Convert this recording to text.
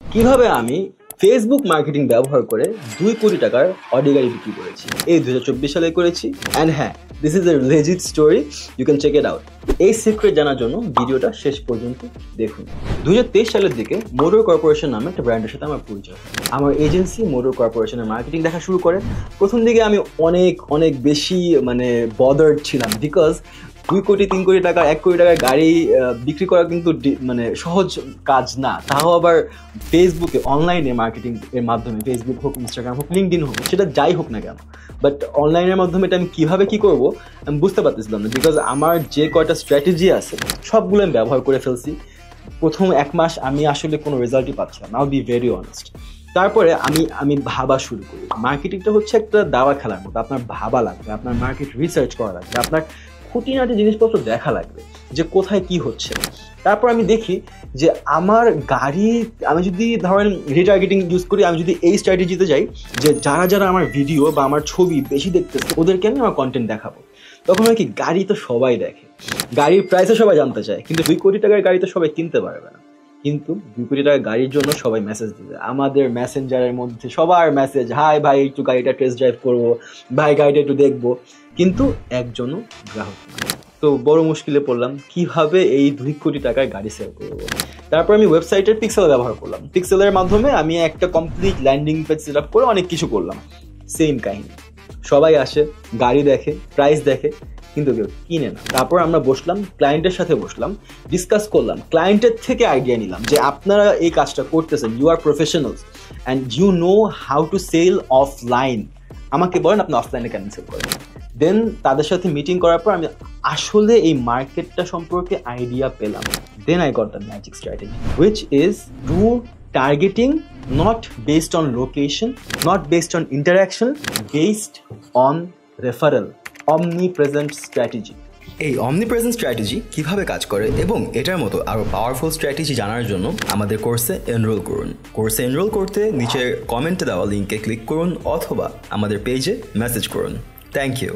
কিভাবে আমি Facebook marketing ব্যবহার করে 2 কোটি টাকার অডি গাড়ি বিক্রি করেছি এই 2024 সালে করেছি। অ্যান্ড হ্যাঁ, this is a legit story, you can check it out. এই সিক্রেট জানার জন্য ভিডিওটা শেষ পর্যন্ত দেখুন। 2023 সালের দিকে মোটর কর্পোরেশন নামে একটা ব্র্যান্ডের সাথে আমার পরিচয়। আমার এজেন্সি মোটর কর্পোরেশনের মার্কেটিং দেখা শুরু করে। প্রথম দিকে আমি অনেক বেশি বদার্ড ছিলাম, বিকজ 2 কোটি 3 কোটি টাকা 1 কোটি টাকার গাড়ি বিক্রি করা কিন্তু সহজ কাজ না, তাও আবার ফেসবুকে অনলাইনে মার্কেটিং এর মাধ্যমে, ফেসবুক হোক, ইনস্টাগ্রাম হোক, লিঙ্কডইন হোক, সেটা যাই হোক না কেন। বাট অনলাইনের মাধ্যমে এটা আমি কীভাবে কী করবো আমি বুঝতে পারতেছিলাম না, বিকজ আমার যে কয়টা স্ট্র্যাটেজি আছে সবগুলো আমি ব্যবহার করে ফেলছি। প্রথম 1 মাস আমি আসলে কোনো রেজাল্টই পাচ্ছিলাম, I will be very honest. তারপরে আমি ভাবা শুরু করি। মার্কেটিংটা হচ্ছে একটা দাবা খেলার মতো, আপনার ভাবা লাগবে, আপনার মার্কেট রিসার্চ করা লাগবে, আপনার খুঁটিনাটি জিনিসপত্র দেখা লাগবে যে কোথায় কি হচ্ছে। তারপর আমি দেখি যে আমার গাড়ি, আমি যদি ধরেন রিটার্গেটিং ইউজ করি, আমি যদি এই স্ট্র্যাটেজিতে যাই যে যারা আমার ভিডিও বা আমার ছবি বেশি দেখতেছে ওদেরকে আমি আমার কন্টেন্ট দেখাবো, তখন হয় কি, গাড়ি তো সবাই দেখে, গাড়ির প্রাইসও সবাই জানতে চায়, কিন্তু 2 কোটি টাকার গাড়ি তো সবাই কিনতে পারবে না। কিন্তু 2 কোটি টাকার গাড়ির জন্য সবাই মেসেজ দিবে, আমাদের মেসেঞ্জারের মধ্যে সবার মেসেজ, হাই ভাই একটু গাড়িটা টেস্ট ড্রাইভ করবো, ভাই গাড়িটা একটু দেখবো, কিন্তু একজনও গ্রাহক না। তো বড় মুশকিলে পড়লাম, কিভাবে এই 2 কোটি টাকার গাড়ি সেল করবো। তারপর আমি ওয়েবসাইটের পিক্সেল ব্যবহার করলাম। পিক্সেলের মাধ্যমে আমি একটা complete landing page set up করে অনেক কিছু করলাম। সেম কাহিনী, সবাই আসে, গাড়ি দেখে, প্রাইস দেখে, কিন্তু কেউ কিনে না। তারপর আমরা বসলাম, ক্লায়েন্টের সাথে বসলাম, ডিসকাস করলাম, ক্লায়েন্টের থেকে আইডিয়া নিলাম যে আপনারা এই কাজটা করতেছেন, you are professionals and you know how to sell offline, আমাকে বলেন আপনি অফলাইনে কেন সেল করেন। দেন তাদের সাথে মিটিং করার পর আমি আসলে এই মার্কেটটা সম্পর্কে আইডিয়া পেলাম। Then I got the magic strategy, which is to targeting not based on location, not based on interaction, based on referral, omnipresent strategy. এই অমনিপ্রেজেন্ট স্ট্র্যাটেজি কিভাবে কাজ করে এবং এটার মতো আরও পাওয়ারফুল স্ট্র্যাটেজি জানার জন্য আমাদের কোর্সে এনরোল করুন। কোর্সে এনরোল করতে নিচের কমেন্টে দেওয়া লিঙ্কে ক্লিক করুন অথবা আমাদের পেজে মেসেজ করুন। Thank you.